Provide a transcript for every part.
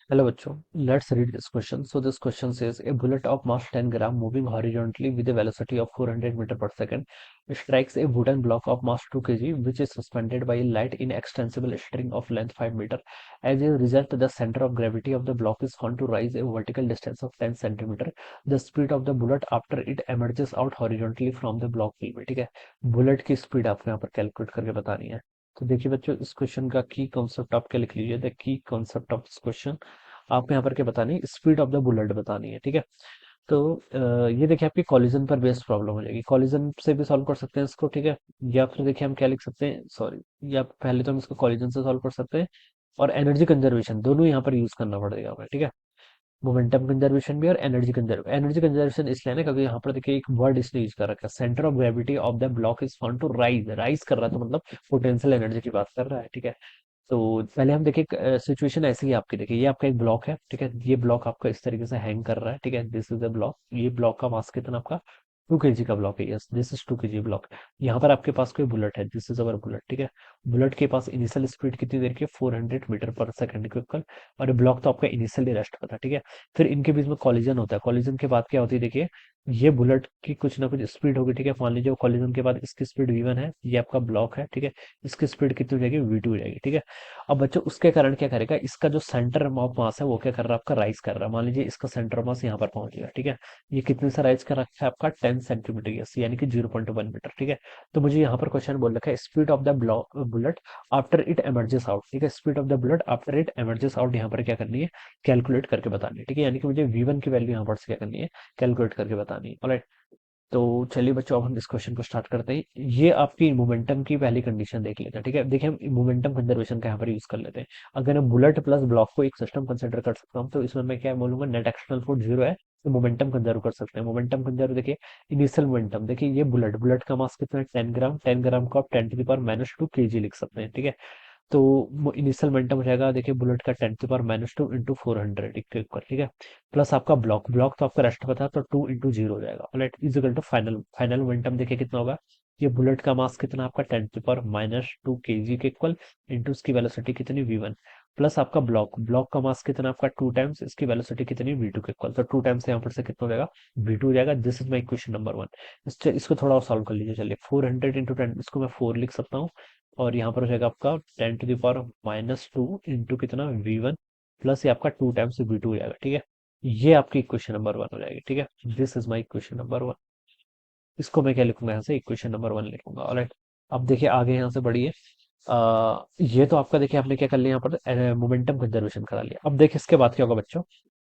Hello बच्चों, let's read this question. So this question says a bullet of mass 10 gram moving horizontally with a velocity of 400 meter per second strikes a wooden block of mass 2 kg which is suspended by a light inextensible string of length 5 meter. As a result, the center of gravity of the block is found to rise a vertical distance of 10 centimeter. The speed of the bullet after it emerges out horizontally from the block will be। ठीक है, bullet की speed आपको यहाँ पर calculate करके बतानी है। तो देखिए बच्चों, इस क्वेश्चन का की कॉन्सेप्ट आप क्या लिख लीजिए। The key concept of this question आपको यहाँ पर क्या बतानी है, स्पीड ऑफ द बुलेट बतानी है। ठीक है, तो ये देखिए आपकी कॉलिजन पर बेस्ड प्रॉब्लम हो जाएगी। कॉलिजन से भी सॉल्व कर सकते हैं इसको। ठीक है, या फिर देखिए हम क्या लिख सकते हैं, सॉरी, या पहले तो हम इसको कॉलिजन से सॉल्व कर सकते हैं और एनर्जी कंजर्वेशन दोनों यहाँ पर यूज करना पड़ेगा हमें। ठीक है, मोमेंटम कंजर्वेशन भी और एनर्जी कंजर्वेशन इसलिए ना क्योंकि यहाँ पर देखिए एक वर्ड इसने यूज कर रखा है, centre of gravity of the block is found to rise. Rise कर रहा है तो मतलब पोटेंशियल एनर्जी की बात कर रहा है। ठीक है, तो पहले हम देखिए सिचुएशन ऐसी ही आपकी। देखिए ये आपका एक ब्लॉक है। ठीक है, ये ब्लॉक आपका इस तरीके से हैंग कर रहा है। ठीक है, दिस इज अ ब्लॉक। ये ब्लॉक का मास कितना आपका 2 kg का ब्लॉक है। Yes, this is 2 kg block. यहाँ पर आपके पास कोई बुलेट है, दिस इज अवर बुलेट। ठीक है, बुलेट के पास इनिशियल स्पीड कितनी देर की है, 400 मीटर पर सेकंड के इक्वल। और ये ब्लॉक तो आपका इनिशियली रेस्ट पर था। ठीक है, फिर इनके बीच में कॉलिजन होता है। कॉलिजन के बाद क्या होती है, देखिए ये बुलेट की कुछ ना कुछ स्पीड होगी। ठीक है, मान लीजिए कॉलिजन के बाद इसकी स्पीड v1 है, ये आपका ब्लॉक है। ठीक है, इसकी स्पीड कितनी हो जाएगी, v2 हो जाएगी। ठीक है, अब बच्चों उसके कारण क्या करेगा, इसका जो सेंटर ऑफ मास है वो क्या कर रहा है, आपका राइज कर रहा है। मान लीजिए इसका सेंटर ऑफ मास यहाँ पर पहुंच गया। ठीक है, ये कितने से राइज कर रखा है आपका 10 सेंटीमीटर, यस, यानी कि 0.1 मीटर। ठीक है, तो मुझे यहाँ पर क्वेश्चन बोल रखा है speed of the block bullet after it emerges out. ठीक है, speed of the bullet after it emerges out यहाँ पर क्या करनी है, कैलकुलेट करके बतानी है। ठीक है, यानी कि मुझे v1 की वैल्यू यहाँ पर से क्या करनी है, कैलकुलेट करके बतानी है। ऑलराइट, तो चलिए बच्चों अब हम इस क्वेश्चन को स्टार्ट करते हैं। ये आपकी मोमेंटम की पहली कंडीशन देख लेते हैं। ठीक है, देखिए हम मोमेंटम कंजर्वेशन का यहाँ पर यूज कर लेते हैं। अगर मैं बुलेट प्लस ब्लॉक को एक सिस्टम कंसिडर कर सकता हूँ तो इसमें मैं क्या बोलूंगा, नेट एक्सटर्नल फोर्स 0 है तो मोमेंटम कंजर्व कर सकते हैं। मोमेंटम कंजर्व देखिए, इनिशियल मोमेंटम देखिए, ये बुलेट बुलेट का मास कितना है 10 ग्राम। 10 ग्राम को आप 10 टू द पावर -2 kg लिख सकते हैं। ठीक है, तो इनिशियल मोमेंटम हो जाएगा देखिए बुलेट का 10 to the power -2 into 400 equal. ठीक है, प्लस आपका ब्लॉक ब्लॉक तो आपका रेस्ट पता है तो 2 इंटू 0 हो जाएगा। Right, is equal to final final momentum देखिए कितना होगा, ये बुलेट का मास कितना आपका 10 टू द पावर -2 kg के इक्वल इंटू इसकी वेलोसिटी कितनी v1, प्लस आपका ब्लॉक ब्लॉक का मास कितना आपका 2 टाइम्स इसकी वेलोसिटी कितनी v2 के इक्वल। तो 2 टाइम्स यहाँ पर से कितना हो जाएगा, v2 हो जाएगा। This is my equation number 1। इसको थोड़ा और सॉल्व कर लीजिए। चलिए 400 इंटू 10, इसको मैं 4 लिख सकता हूँ और यहाँ पर हो जाएगा आपका 10 टू द पावर -2 इंटू कितना v1, प्लस ये आपका 2 टाइम्स v2 हो जाएगा। ठीक है, ये आपकी इक्वेशन नंबर 1 हो जाएगी। ठीक है, this is my equation number 1। इसको मैं क्या लिखूंगा, यहाँ से इक्वेशन नंबर 1 लिखूंगा। ऑलराइट, अब देखिए आगे यहाँ से बढ़िए। ये तो आपका देखिए आपने क्या कर लिया, यहाँ पर मोमेंटम कंजर्वेशन करा लिया। अब देखिए इसके बाद क्या होगा बच्चों,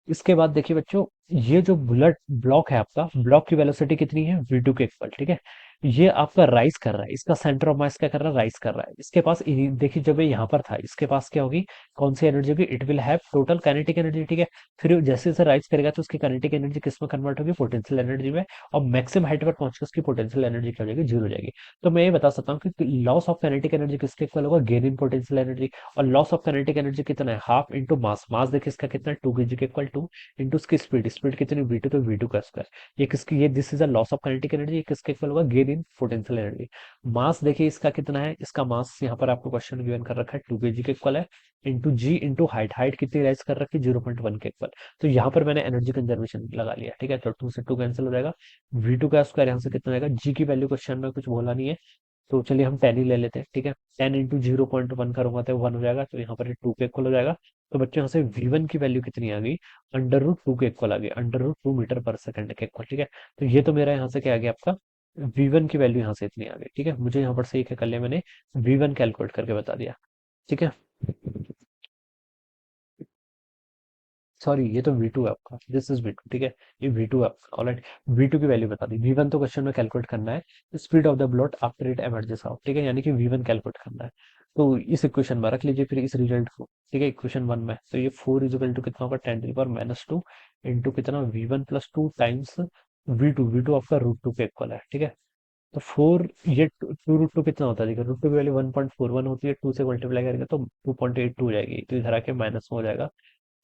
इसके बाद देखिए बच्चों, ये जो बुलेट ब्लॉक है आपका, ब्लॉक की वेलोसिटी कितनी है, v2 के इक्वल। ठीक है, ये आपका राइज कर रहा है, इसका सेंटर ऑफ मास क्या कर रहा है, राइज कर रहा है। इसके पास देखिए जब ये यहाँ पर था इसके पास क्या होगी, कौन सी एनर्जी होगी, it will have total kinetic energy. ठीक है, फिर जैसे जैसे राइज करेगा तो उसकी काइनेटिक एनर्जी किस में कन्वर्ट होगी, पोटेंशियल एनर्जी में। और मैक्सिमम हाइट पर पहुंचकर उसकी पोटेंशियल एनर्जी क्या हो जाएगी, 0 हो जाएगी। तो मैं ये बता सकता हूँ कि लॉस ऑफ काइनेटिक एनर्जी किसके इक्वल होगा, गेन इन पोटेंशियल एनर्जी। और लॉस ऑफ काइनेटिक एनर्जी कितना है, हाफ इंटू मास। मास देखिए इसका कितना है 2 kg के इक्वल टू इंटू उसकी स्पीड। स्पीड कितनी v2, तो v2 का स्क्वायर। ये किसकी, ये this is a loss of kinetic energy. ये किसके इक्वल होगा, गेन इन पोटेंशियल एनर्जी। मास देखिए इसका कितना है, इसका मास यहाँ पर आपको क्वेश्चन गिवन कर रखा है 2 kg के इक्वल है, इंटू जी इंटू हाइट। हाइट कितनी राइज कर रखी है, 0.1 के इक्वल। तो यहाँ पर मैंने एनर्जी कंजर्वेशन लगा लिया। ठीक है, तो 2 से 2 कैंसिल हो जाएगा, v2 का स्क्वायर यहाँ से कितना हो जाएगा, जी की वैल्यू क्वेश्चन में कुछ बोला नहीं है तो चलिए हम 10 ही ले लेते हैं। ठीक है, 10 इंटू 0.1 करूंगा तो 1 हो जाएगा, तो यहाँ पर 2 के इक्वल हो जाएगा। तो बच्चों यहाँ से v1 की वैल्यू कितनी आ गई, √2 के इक्वल आ गई, √2 मीटर पर सेकंड के इक्वल। ठीक है, तो ये तो मेरा यहाँ से क्या आ गया आपका, v1 की वैल्यू यहाँ से इतनी आ गई। ठीक है, मुझे यहाँ पर से ये क्या कर लिया मैंने, v1 कैलकुलेट करके बता दिया। ठीक है, सॉरी ये तो V2 है आपका, दिस इज V2। ठीक है, ये V2 है आपका। ऑलराइट, V2 की वैल्यू बता दी। V1 तो क्वेश्चन में कैलकुलेट करना है, speed of the bullet after it emerges out. ठीक है, यानी कि V1 कैलकुलेट करना है। तो इस इक्वेशन में रख लीजिए फिर इस रिजल्ट को। ठीक है, इक्वेशन 1 में तो ये 4 इजिकल टू कितना होगा, 10 टू द पावर -2 इंटू कितना v1 plus 2 times v2। v2 आपका √2 के इक्वल है। ठीक है, तो 4 ये 2 √2 कितना होता है, देखिए √2 की वैल्यू 1.41 होती है, 2 से मल्टीप्लाई करेंगे तो 2.82 हो जाएगी, तो इधर आके माइनस में हो जाएगा।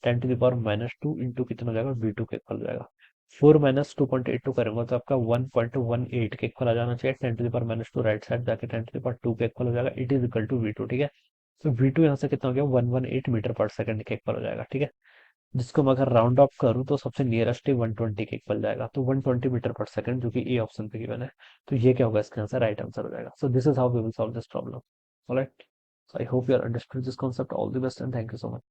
10 टू द पावर -2 इंटू कितना हो जाएगा, v2 के इक्वल हो जाएगा। 4 माइनस 2.82 करेंगे तो आपका 1.18 के इक्वल आ जाना चाहिए। 10 to the power -2 right side जाके 10 टू द पावर 2 के इक्वल हो जाएगा। It is equal to v2। ठीक है, तो v2 यहाँ से कितना हो गया, 118 मीटर पर सेकंड के इक्वल हो जाएगा। ठीक है, जिसको मैं अगर राउंड ऑफ करूँ तो सबसे नियरेस्ट ही 120 के इक्वल जाएगा, तो 120 मीटर पर सेकंड, जो कि ए ऑप्शन पे गिवन है। तो ये क्या होगा, इसका आंसर राइट आंसर हो जाएगा। So this is how we will solve this problem. Alright, so I hope you are understood this concept. All the best and thank you so much.